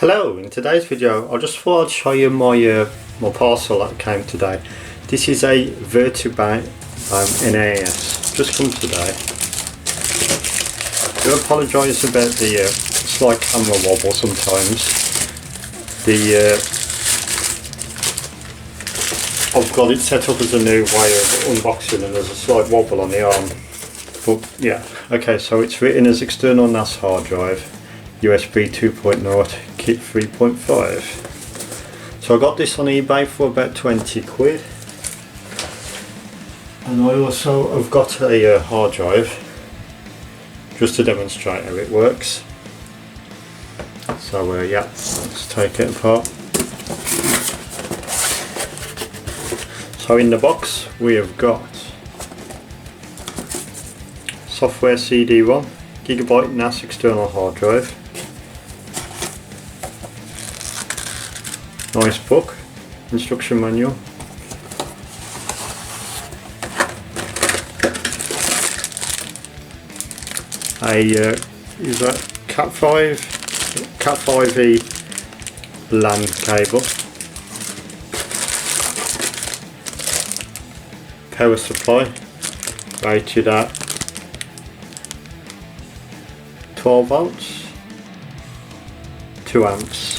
Hello, in today's video I just thought I'd show you my my parcel that came today. This is a Verbatim NAS, just come today. I do apologise about the slight camera wobble sometimes. I've got it set up as a new way of unboxing and there's a slight wobble on the arm. But yeah, okay, so it's written as external NAS hard drive. USB 2.0 kit 3.5. So I got this on eBay for about 20 quid, and I also have got a hard drive just to demonstrate how it works. So yeah, let's take it apart. So in the box we have got software CD-ROM, gigabyte NAS external hard drive, nice book, instruction manual, is that Cat5e LAN cable, power supply rated at 12 volts, 2 amps.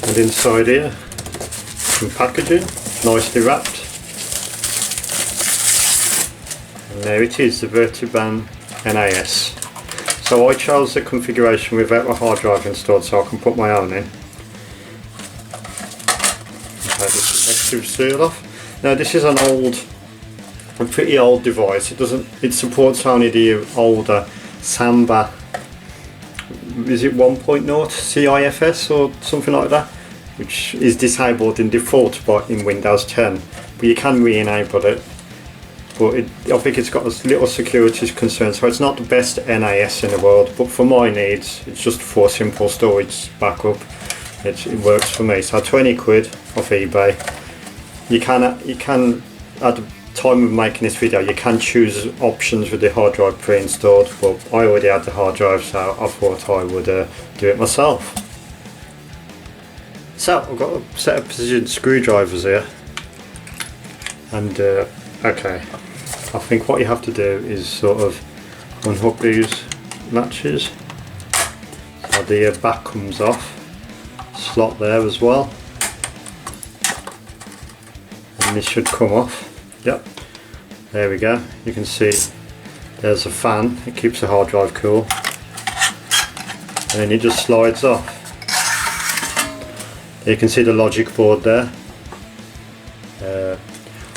And inside here, some packaging, nicely wrapped. And there it is, the Verbatim NAS. So I chose the configuration without a hard drive installed so I can put my own in. Take this protective seal off. Now this is a pretty old device. It supports only the older SAMBA, is it 1.0 CIFS or something like that, which is disabled in default in Windows 10, but you can re-enable it. But I think it's got a little security concern, so it's not the best NAS in the world, but for my needs it's just for simple storage backup. It works for me. So 20 quid off eBay. You can at the time of making this video you can choose options with the hard drive pre-installed, but I already had the hard drive, so I thought I would do it myself. So I've got a set of precision screwdrivers here, and okay, I think what you have to do is sort of unhook these latches, so the back comes off, slot there as well, and this should come off. Yep, there we go. You can see there's a fan, it keeps the hard drive cool, and then it just slides off. You can see the logic board there.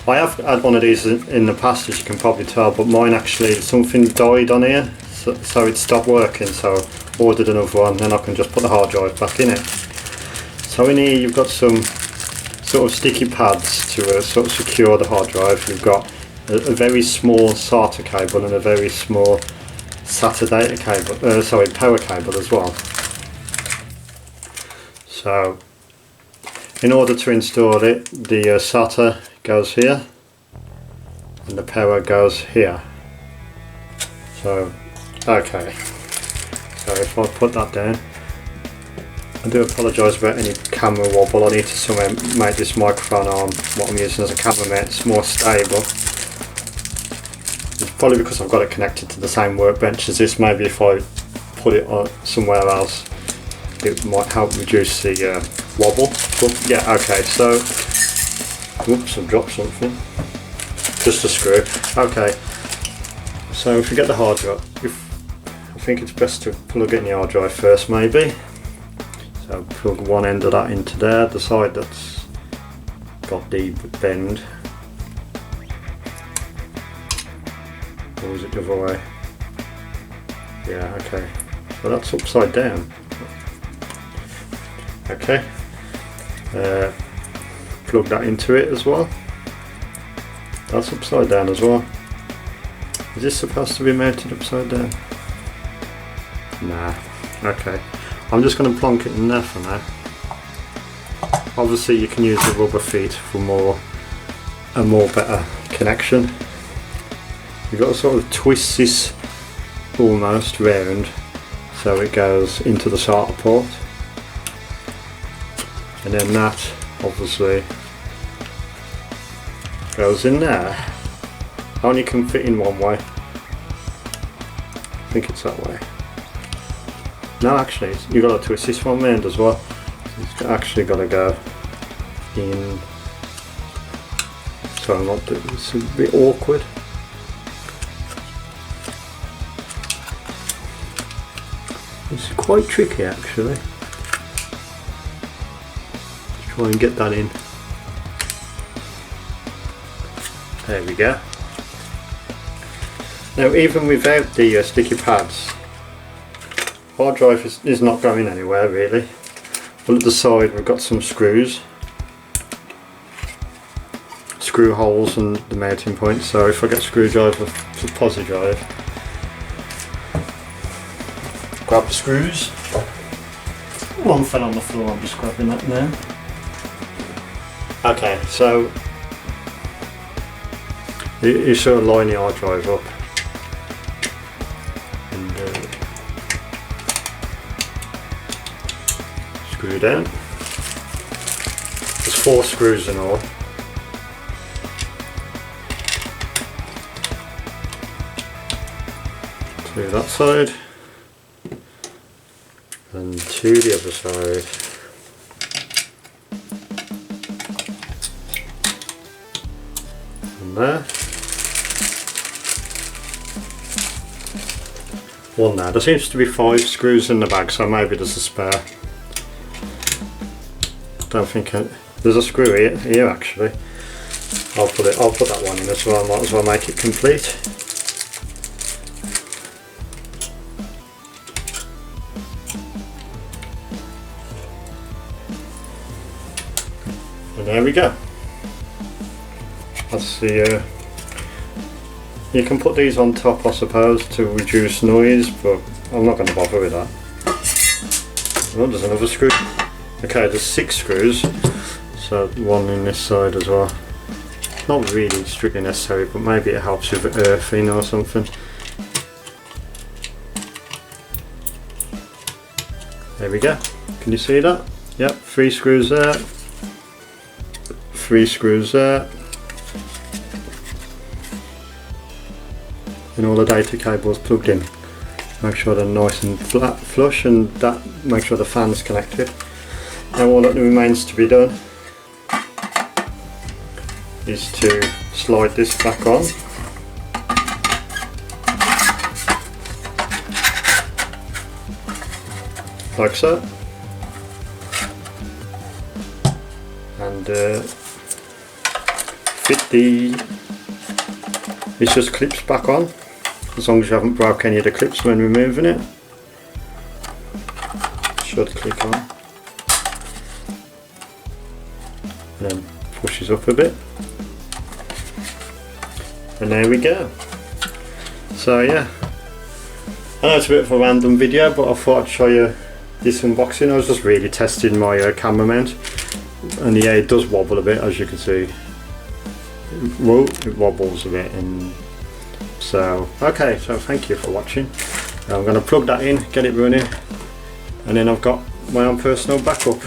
I have had one of these in the past, as you can probably tell, but mine actually, something died on here, so it stopped working, so I ordered another one, then I can just put the hard drive back in it. So in here you've got some sort of sticky pads to sort of secure the hard drive. You've got a very small SATA cable and a very small SATA data cable, power cable as well. So in order to install it, the SATA goes here and the power goes here. So okay, so if I put that down, I do apologise about any camera wobble. I need to somehow make this microphone arm, what I'm using as a camera mount, more stable. It's probably because I've got it connected to the same workbench as this. Maybe if I put it on somewhere else it might help reduce the wobble. But yeah, okay, so whoops, I've dropped something, just a screw. Okay, so if you get the hard drive, I think it's best to plug in the hard drive first maybe. So plug one end of that into there, the side that's got the bend, or is it the other way? Yeah, okay, so that's upside down. Okay, plug that into it as well, that's upside down as well. Is this supposed to be mounted upside down? Nah, okay. I'm just going to plonk it in there for now. Obviously you can use the rubber feet for a more better connection. You've got to sort of twist this almost round, so it goes into the SATA port, and then that obviously goes in there. Only can fit in one way. I think it's that way. No, actually, you've got to assist one round as well. It's actually got to go in. So I'm not doing it's a bit awkward. It's quite tricky actually. Let's try and get that in. There we go. Now, even without the sticky pads, hard drive is not going anywhere really. But at the side we've got some screws, screw holes and the mounting points, so if I get screwdriver for posi drive, grab the screws. One fell on the floor, I'm just grabbing that now. Okay, so you sort of line the hard drive up and screw down. There's 4 screws in all. To that side and to the other side. And there. One there. There seems to be 5 screws in the bag, so maybe there's a spare. Don't think there's a screw here actually. I'll put that one in as well. I might as well make it complete. And there we go. That's the you can put these on top, I suppose, to reduce noise, but I'm not going to bother with that. Oh, there's another screw. Okay, there's 6 screws, so one in this side as well. Not really strictly necessary, but maybe it helps with earthing or something. There we go. Can you see that? Yep, 3 screws there. 3 screws there. And all the data cables plugged in. Make sure they're nice and flat, flush, and that make sure the fan's connected. Now all that remains to be done is to slide this back on. Like so. And fit this just clips back on, as long as you haven't broke any of the clips when removing it. Should click on. And then pushes up a bit. And there we go. So yeah, I know it's a bit of a random video, but I thought I'd show you this unboxing. I was just really testing my camera mount, and yeah, it does wobble a bit, as you can see. It wobbles a bit, and so okay, so thank you for watching. I'm going to plug that in, get it running, and then I've got my own personal backup.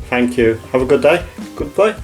Thank you, have a good day, goodbye.